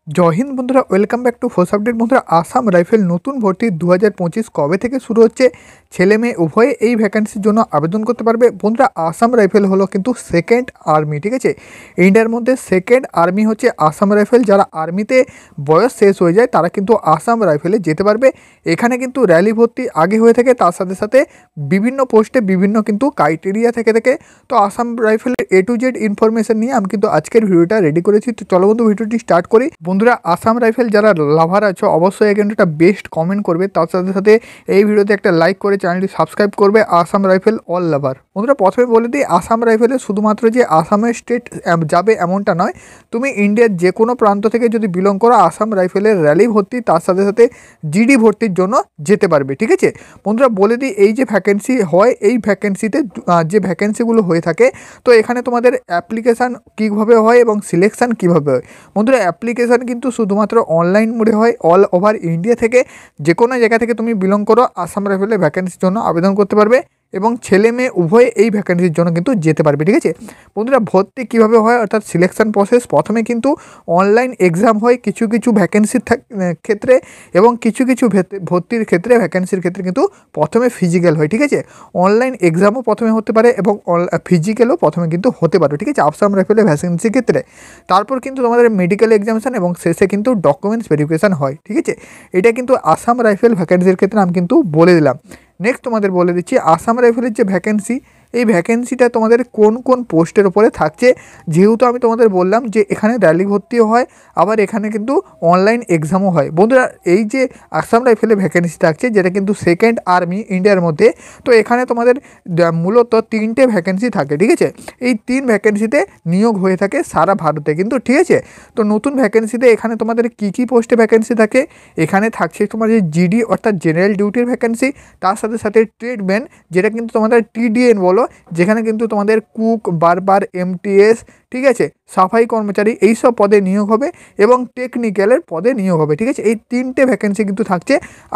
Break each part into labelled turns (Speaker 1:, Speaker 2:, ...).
Speaker 1: জয় হিন্দ বন্ধুরা, welcome back to force update. বন্ধুরা, Assam rifle নতুন ভর্তি 2025 কবে থেকে শুরু হচ্ছে? ছেলে মেয়ে উভয়ে এই ভ্যাকেন্সির জন্য আবেদন করতে পারবে। বন্ধুরা, আসাম রাইফেল হলো কিন্তু সেকেন্ড আর্মি, ঠিক আছে? ইন্ডিয়ার মধ্যে সেকেন্ড আর্মি হচ্ছে আসাম রাইফেল। যারা আর্মিতে বয়স শেষ হয়ে যায় তারা কিন্তু আসাম রাইফেলে যেতে পারবে। এখানে কিন্তু র্যালি ভর্তি আগে হয়ে থাকে, তার সাথে সাথে বিভিন্ন পোস্টে বিভিন্ন কিন্তু ক্রাইটেরিয়া থেকে থাকে। তো আসাম রাইফেলের A to Z ইনফরমেশন নিয়ে আমি কিন্তু আজকের ভিডিওটা রেডি করেছি। তো চলো বন্ধু, ভিডিওটি স্টার্ট করি। বন্ধুরা, আসাম রাইফেল যারা লাভার আছো অবশ্যই কিন্তু একটা বেস্ট কমেন্ট করবে, তার সাথে সাথে এই ভিডিওতে একটা লাইক করে চ্যানেলটি সাবস্ক্রাইব করবে। আসাম রাইফেল অল লাভার। বন্ধুরা, প্রথমে বলে দিই, আসাম রাইফেলে শুধুমাত্র যে আসামের স্টেট যাবে এমনটা নয়, তুমি ইন্ডিয়ার যে কোনো প্রান্ত থেকে যদি বিলং করো আসাম রাইফেলের র্যালি ভর্তি তার সাথে সাথে জিডি ভর্তির জন্য যেতে পারবে, ঠিক আছে? বন্ধুরা, বলে দিই, এই যে ভ্যাকেন্সি হয় এই ভ্যাকেন্সিতে যে ভ্যাকেন্সিগুলো হয়ে থাকে, তো এখানে তোমাদের অ্যাপ্লিকেশান কীভাবে হয় এবং সিলেকশান কীভাবে হয়। বন্ধুরা, অ্যাপ্লিকেশান কিন্তু শুধুমাত্র অনলাইন মোডে হয়। অল ওভার ইন্ডিয়া থেকে যে কোনো জায়গা থেকে তুমি বিলং করো আসাম রাইফেলের ভ্যাকেন্সির জন্য আবেদন করতে পারবে এবং ছেলে মেয়ে উভয়ে এই ভ্যাকেন্সির জন্য কিন্তু যেতে পারবে, ঠিক আছে? বন্ধুরা, ভর্তি কীভাবে হয় অর্থাৎ সিলেকশান প্রসেস, প্রথমে কিন্তু অনলাইন এক্সাম হয় কিছু কিছু ভ্যাকেন্সির ক্ষেত্রে, এবং কিছু কিছু ভর্তির ক্ষেত্রে ভ্যাকেন্সির ক্ষেত্রে কিন্তু প্রথমে ফিজিক্যাল হয়, ঠিক আছে? অনলাইন এক্সামও প্রথমে হতে পারে এবং ফিজিক্যালও প্রথমে কিন্তু হতে পারে, ঠিক আছে? আসাম রাইফেলের ভ্যাকেন্সির ক্ষেত্রে তারপর কিন্তু তোমাদের মেডিকেল এক্সামিনেশন এবং শেষে কিন্তু ডকুমেন্টস ভেরিফিকেশান হয়, ঠিক আছে? এটা কিন্তু আসাম রাইফেল ভ্যাকেন্সির ক্ষেত্রে আমি কিন্তু বলে দিলাম। নেক্সট তোমাদের বলে দিচ্ছি, আসাম রাইফেলের যে ভ্যাকেন্সি, এই ভ্যাকেন্সিটা তোমাদের কোন কোন পোস্টের ওপরে থাকছে। যেহেতু আমি তোমাদের বললাম যে এখানে র্যালি ভর্তিও হয়, আবার এখানে কিন্তু অনলাইন এক্সামও হয়। বন্ধুরা, এই যে আসাম রাইফেলের ভ্যাকেন্সি থাকছে যেটা কিন্তু সেকেন্ড আর্মি ইন্ডিয়ার মধ্যে, তো এখানে তোমাদের মূলত 3টে ভ্যাকেন্সি থাকে, ঠিক আছে? এই 3 ভ্যাকেন্সিতে নিয়োগ হয়ে থাকে সারা ভারতে কিন্তু, ঠিক আছে? তো নতুন ভ্যাকেন্সিতে এখানে তোমাদের কী কী পোস্টে ভ্যাকেন্সি থাকে, এখানে থাকছে তোমার যে জিডি অর্থাৎ জেনারেল ডিউটির ভ্যাকেন্সি, তার সাথে সাথে ট্রেডম্যান যেটা কিন্তু তোমাদের TDN বলো, যেখানে কিন্তু তোমাদের কুক, বারবার, MTS, ঠিক আছে, সাফাই কর্মচারী এইসব পদে নিয়োগ হবে এবং টেকনিক্যালের পদে নিয়োগ হবে, ঠিক আছে? এই 3টে ভ্যাকেন্সি কিন্তু থাকছে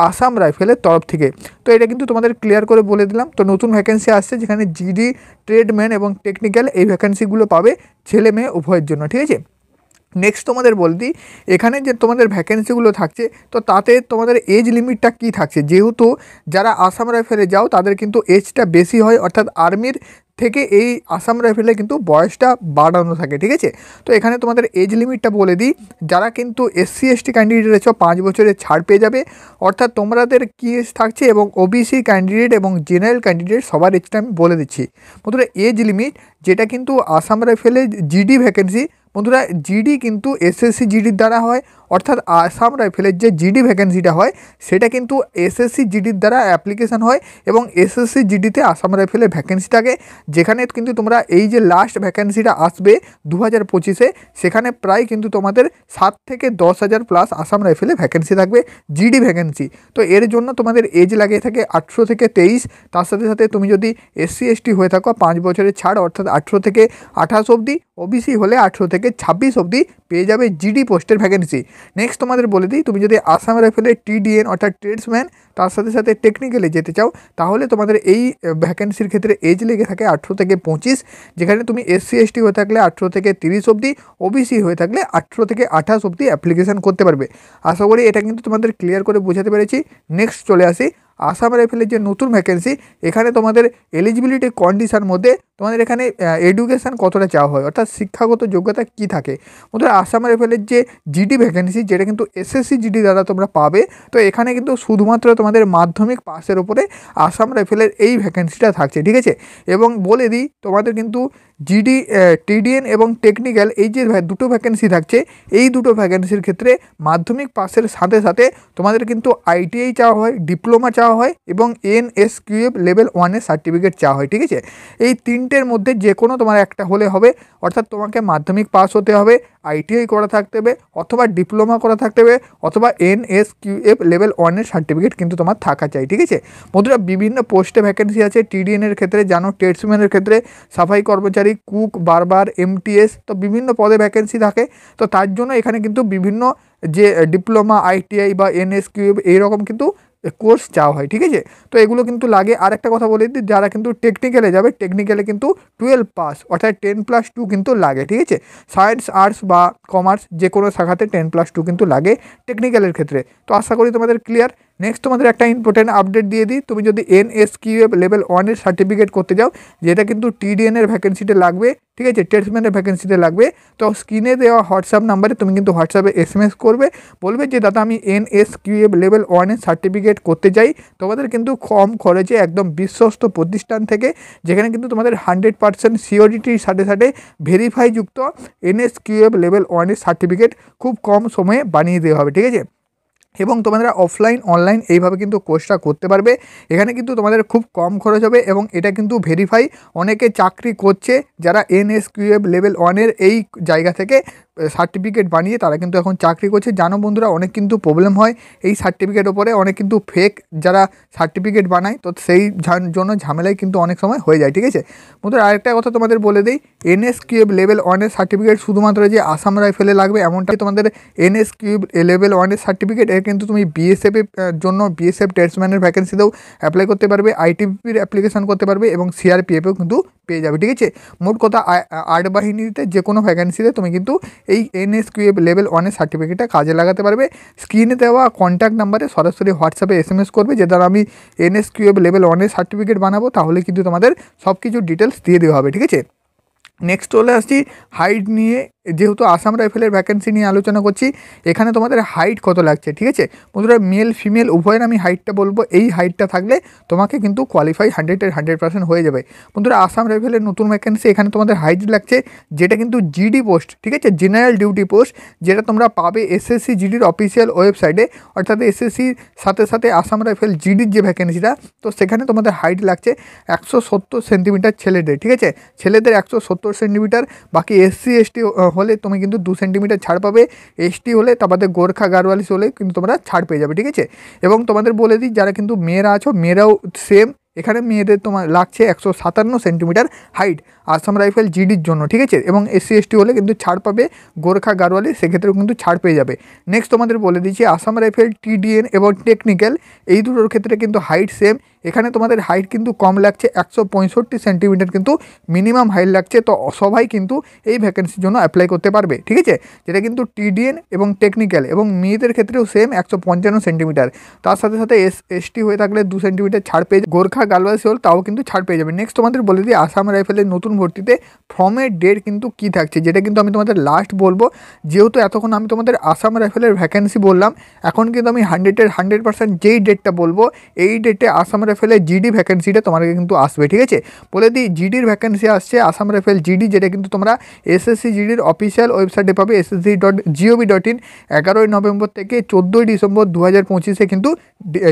Speaker 1: আসাম রাইফেলের তরফ থেকে। তো এটা কিন্তু তোমাদের ক্লিয়ার করে বলে দিলাম। তো নতুন ভ্যাকেন্সি আসছে যেখানে জিডি, ট্রেডম্যান এবং টেকনিক্যাল এই ভ্যাকেন্সিগুলো পাবে ছেলে মেয়ে উভয়ের জন্য, ঠিক আছে? নেক্সট তোমাদের বলে দিই, এখানে যে তোমাদের ভ্যাকেন্সিগুলো থাকছে তো তাতে তোমাদের এজ লিমিটটা কী থাকছে। যেহেতু যারা আসাম রাইফেলে যাও তাদের কিন্তু এজটা বেশি হয়, অর্থাৎ আর্মির থেকে এই আসাম রাইফেলে কিন্তু বয়সটা বাড়ানো থাকে, ঠিক আছে? তো এখানে তোমাদের এজ লিমিটটা বলে দিই, যারা কিন্তু SC/ST ক্যান্ডিডেট আছো 5 বছরের ছাড় পেয়ে যাবে, অর্থাৎ তোমাদের কী এজ থাকছে, এবং OBC ক্যান্ডিডেট এবং জেনারেল ক্যান্ডিডেট সবার এজটা আমি বলে দিচ্ছি। বন্ধুরা, এজ লিমিট যেটা কিন্তু আসাম রাইফেলের জিডি ভ্যাকেন্সি, বন্ধুরা জিডি কিন্তু SSC জিডির দ্বারা হয়, অর্থাৎ আসাম রাইফেলের যে জিডি ভ্যাকেন্সিটা হয় সেটা কিন্তু SSC জিডির দ্বারা অ্যাপ্লিকেশান হয় এবং SSC জিডিতে আসাম রাইফেলের ভ্যাকেন্সি থাকে। যেখানে কিন্তু তোমরা এই যে লাস্ট ভ্যাকেন্সিটা আসবে 2025-এ, সেখানে প্রায় কিন্তু তোমাদের 7 থেকে 10,000 প্লাস আসাম রাইফেলে ভ্যাকেন্সি থাকবে, জিডি ভ্যাকেন্সি। তো এর জন্য তোমাদের এজ লাগিয়ে থাকে 18 থেকে 23। তার সাথে সাথে তুমি যদি SC/ST হয়ে থাকো 5 বছরের ছাড়, অর্থাৎ 18 থেকে 28 অবধি। OBC হলে 18 থেকে 26 অবধি পেয়ে যাবে জিডি পোস্টের ভ্যাকেন্সি। নেক্সট তোমাদের বলে দিই, তুমি যদি আসাম রাইফেলের TDN অর্থাৎ ট্রেডসম্যান তার সাথে সাথে টেকনিক্যালে যেতে চাও, তাহলে তোমাদের এই ভ্যাকেন্সির ক্ষেত্রে এজ লেগে থাকে 18 থেকে 25, যেখানে তুমি SC/ST হয়ে থাকলে 18 থেকে 30 অবধি, OBC হয়ে থাকলে 18 থেকে 28 অবধি অ্যাপ্লিকেশান করতে পারবে। আশা করি এটা কিন্তু তোমাদের ক্লিয়ার করে বোঝাতে পেরেছি। নেক্সট চলে আসি আসাম রাইফেলের যে নতুন ভ্যাকেন্সি, এখানে তোমাদের এলিজিবিলিটি কন্ডিশন মধ্যে তোমাদের এখানে এডুকেশান কতটা চাওয়া হয়, অর্থাৎ শিক্ষাগত যোগ্যতা কী থাকে। ওদের আসাম রাইফেলের যে জিডি ভ্যাকেন্সি যেটা কিন্তু SSC জিডি দ্বারা তোমরা পাবে, তো এখানে কিন্তু শুধুমাত্র তোমাদের মাধ্যমিক পাসের ওপরে আসাম রাইফেলের এই ভ্যাকেন্সিটা থাকছে, ঠিক আছে? এবং বলে দিই, তোমাদের কিন্তু জিডি, TDN এবং টেকনিক্যাল এই যে দুটো ভ্যাকেন্সি থাকছে, এই দুটো ভ্যাকেন্সির ক্ষেত্রে মাধ্যমিক পাসের সাথে সাথে তোমাদের কিন্তু ITI চাওয়া হয়, ডিপ্লোমা চাওয়া হয় এবং NSQF লেভেল 1-এর সার্টিফিকেট চাওয়া হয়, ঠিক আছে? এই 3টের মধ্যে যে কোনো তোমার একটা হলে হবে, অর্থাৎ তোমাকে মাধ্যমিক পাস হতে হবে, ITI করা থাকতে হবে, অথবা ডিপ্লোমা করা থাকতে হবে, অথবা NSQF লেভেল 1-এর সার্টিফিকেট কিন্তু তোমার থাকা চাই, ঠিক আছে? বন্ধুরা, বিভিন্ন পোস্টে ভ্যাকেন্সি আছে। TDN-এর ক্ষেত্রে জানো, ট্রেডসম্যানের ক্ষেত্রে সাফাই কর্মচারী, কুক, বারবার, MTS, তো বিভিন্ন পদে ভ্যাকেন্সি থাকে। তো তার জন্য এখানে কিন্তু বিভিন্ন যে ডিপ্লোমা, ITI বা NSQF এইরকম কিন্তু কোর্স চাওয়া হয়, ঠিক আছে। তো এগুলো কিন্তু লাগে। আর একটা কথা বলে দিই, যারা কিন্তু টেকনিক্যালে যাবে, টেকনিক্যালে কিন্তু 12 পাস অর্থাৎ 10+2 কিন্তু লাগে, ঠিক আছে। সায়েন্স, আর্টস বা কমার্স যে কোনো শাখাতে 10+2 কিন্তু লাগে টেকনিক্যালের ক্ষেত্রে। তো আশা করি তোমাদের ক্লিয়ার। নেক্সট তোমাদের একটা ইম্পর্টেন্ট আপডেট দিয়ে দিই, তুমি যদি NSQF লেভেল 1-এর সার্টিফিকেট করতে যাও, যেটা কিন্তু TDN এর ভ্যাকেন্সিতে লাগবে, ঠিক আছে, ট্রেডসম্যানের ভ্যাকেন্সিতে লাগবে। তো স্ক্রিনে দেওয়া হোয়াটসঅ্যাপ নাম্বারে তুমি কিন্তু হোয়াটসঅ্যাপে SMS করবে, বলবে যে দাদা আমি NSQF লেভেল 1-এর সার্টিফিকেট করতে চাই। তোমাদের কিন্তু কম খরচে একদম বিশ্বস্ত প্রতিষ্ঠান থেকে, যেখানে কিন্তু তোমাদের 100% সিওরিটির সাথে সাথে ভেরিফাই যুক্ত NSQF লেভেল 1-এর সার্টিফিকেট খুব কম সময়ে বানিয়ে দেওয়া হবে, ঠিক আছে। এবং তোমাদের অফলাইন অনলাইন এইভাবে কিন্তু কোর্সটা করতে পারবে। এখানে কিন্তু তোমাদের খুব কম খরচ হবে এবং এটা কিন্তু ভেরিফাই, অনেকে চাকরি করছে যারা NSQF লেভেল 1-এর এই জায়গা থেকে সার্টিফিকেট বানিয়ে তারা কিন্তু এখন চাকরি করছে। জানো বন্ধুরা, অনেক কিন্তু প্রবলেম হয় এই সার্টিফিকেট ওপরে, অনেক কিন্তু ফেক যারা সার্টিফিকেট বানায়, তো সেই জন্য ঝামেলায় কিন্তু অনেক সময় হয়ে যায়, ঠিক আছে বন্ধুরা। আরেকটা কথা তোমাদের বলে দিই, NSQF লেভেল 1-এর সার্টিফিকেট শুধুমাত্র যে আসাম রাইফেলে লাগবে এমনটাই তোমাদের NSQF লেভেল 1-এর সার্টিফিকেট কিন্তু তুমি BSF এর জন্য BSF ট্রেডসম্যানের ভ্যাকেন্সিতেও অ্যাপ্লাই করতে পারবে, ITBPর অ্যাপ্লিকেশন করতে পারবে এবং CRPFেও কিন্তু পেয়ে যাবে, ঠিক আছে। মোট কথা আর্ট বাহিনীতে যে কোনো ভ্যাকেন্সিতে তুমি কিন্তু এই NSQF লেভেল 1-এর সার্টিফিকেটটা কাজে লাগাতে পারবে। স্ক্রিনে দেওয়া কন্ট্যাক্ট নাম্বারে সরাসরি হোয়াটসঅ্যাপে SMS করবে যে দ্বারা আমি NSQF লেভেল 1-এর সার্টিফিকেট বানাবো, তাহলে কিন্তু তোমাদের সব কিছু ডিটেলস দিয়ে দেওয়া হবে, ঠিক আছে। নেক্সট চলে আসছি হাইট নিয়ে। যেহেতু আসাম রাইফেলের ভ্যাকেন্সি নিয়ে আলোচনা করছি, এখানে তোমাদের হাইট কত লাগছে, ঠিক আছে বন্ধুরা। মেল ফিমেল উভয়ের আমি হাইটটা বলবো, এই হাইটটা থাকলে তোমাকে কিন্তু কোয়ালিফাই 100% হয়ে যাবে বন্ধুরা। আসাম রাইফেলের নতুন ভ্যাকেন্সি, এখানে তোমাদের হাইট লাগছে, যেটা কিন্তু GD পোস্ট, ঠিক আছে, জেনারেল ডিউটি পোস্ট, যেটা তোমরা পাবে SSC GDর অফিসিয়াল ওয়েবসাইটে, অর্থাৎ SSCর সাথে সাথে আসাম রাইফেল GDর যে ভ্যাকেন্সিটা, তো সেখানে তোমাদের হাইট লাগছে 170 সেন্টিমিটার ছেলেদের, ঠিক আছে, ছেলেদের 170 সেন্টিমিটার। বাকি SC ST হলে তুমি কিন্তু 2 সেন্টিমিটার ছাড় পাবে, ST হলে তারপরে গোর্খা গারওয়ালিস হলে কিন্তু তোমরা ছাড় পেয়ে যাবে, ঠিক আছে। এবং তোমাদের বলে দিই, যারা কিন্তু মেয়েরা আছো, মেয়েরাও সেম, এখানে মেয়েদের তোমার লাগছে 157 সেন্টিমিটার হাইট আসাম রাইফেল GDর জন্য, ঠিক আছে। এবং SC ST হলে কিন্তু ছাড় পাবে, গোর্খা গারওয়ালি সেক্ষেত্রেও কিন্তু ছাড় পেয়ে যাবে। নেক্সট তোমাদের বলে দিচ্ছি, আসাম রাইফেল TDN এবং টেকনিক্যাল এই দুটোর ক্ষেত্রে কিন্তু হাইট সেম। এখানে তোমাদের হাইট কিন্তু কম লাগছে, 165 সেন্টিমিটার কিন্তু মিনিমাম হাইট লাগছে। তো সবাই কিন্তু এই ভ্যাকেন্সির জন্য অ্যাপ্লাই করতে পারবে, ঠিক আছে। যেটা কিন্তু TDN এবং টেকনিক্যাল, এবং মেয়েদের ক্ষেত্রেও সেম 155 সেন্টিমিটার। তার সাথে সাথে ST হয়ে থাকলে 2 সেন্টিমিটার ছাড় পেয়ে, গোর্খা গারওয়ালিস হল তাও কিন্তু ছাড় পেয়ে যাবে। নেক্সট তোমাদের বলে দিই, আসাম রাইফেলের নতুন ভর্তিতে ফর্মের ডেট কিন্তু কী থাকছে, যেটা কিন্তু আমি তোমাদের লাস্ট বলবো। যেহেতু এতক্ষণ আমি তোমাদের আসাম রাইফেলের ভ্যাকেন্সি বললাম, এখন কিন্তু আমি 100% যেই ডেটটা বলবো, এই ডেটে আসাম রাইফেলের GD ভ্যাকেন্সিটা তোমাকে কিন্তু আসবে, ঠিক আছে। বলে দিই, GDর ভ্যাকেন্সি আসছে আসাম রাইফেল GD, যেটা কিন্তু তোমরা SSC GDর অফিসিয়াল ওয়েবসাইটে পাবে, ssc.gov.in। 11ই নভেম্বর থেকে 14ই ডিসেম্বর 2025 কিন্তু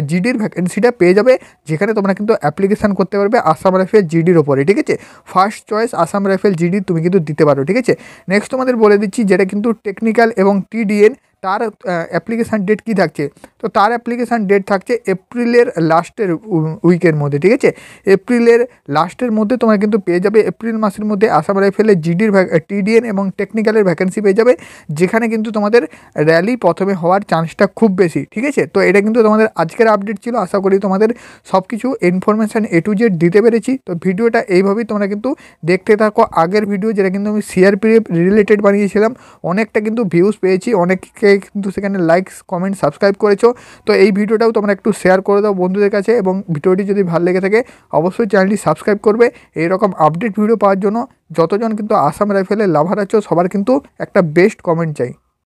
Speaker 1: GDর ভ্যাকেন্সিটা পেয়ে যাবে, যেখানে তোমরা কিন্তু অ্যাপ্লিকেশান করতে পারবে আসাম রাইফেল GDর ওপরে, ঠিক আছে। First choice Assam rifle GD তুমি কিন্তু দিতে পারো, ঠিক আছে। নেক্সট তোমাদের বলে দিচ্ছি, যেটা কিন্তু টেকনিক্যাল এবং TDN, তার অ্যাপ্লিকেশান ডেট কী থাকছে, তো তার অ্যাপ্লিকেশান ডেট থাকছে এপ্রিলের লাস্টের উইকের মধ্যে, ঠিক আছে। এপ্রিলের লাস্টের মধ্যে তোমরা কিন্তু পেয়ে যাবে, এপ্রিল মাসের মধ্যে আসাম রাইফেলের GDর TDN এবং টেকনিক্যালের ভ্যাকেন্সি পেয়ে যাবে, যেখানে কিন্তু তোমাদের র্যালি প্রথমে হওয়ার চান্সটা খুব বেশি, ঠিক আছে। তো এটা কিন্তু তোমাদের আজকের আপডেট ছিল। আশা করি তোমাদের সব কিছু ইনফরমেশান A to Z দিতে পেরেছি। তো ভিডিওটা এইভাবেই তোমরা কিন্তু দেখতে থাকো। আগের ভিডিও যেটা কিন্তু আমি CRPF রিলেটেড বানিয়েছিলাম, অনেকটা কিন্তু ভিউজ পেয়েছি, অনেকে কিন্তু সেখানে লাইকস কমেন্ট সাবস্ক্রাইব করেছো। তো এই ভিডিওটাও তোমরা একটু শেয়ার করে দাও বন্ধুদের কাছে, এবং ভিডিওটি যদি ভালো লেগে থাকে অবশ্যই চ্যানেলটি সাবস্ক্রাইব করবে। এইরকম আপডেট ভিডিও পাওয়ার জন্য যতজন কিন্তু আসাম রাইফেলের লাভার আছো, সবার কিন্তু একটা বেস্ট কমেন্ট চাই।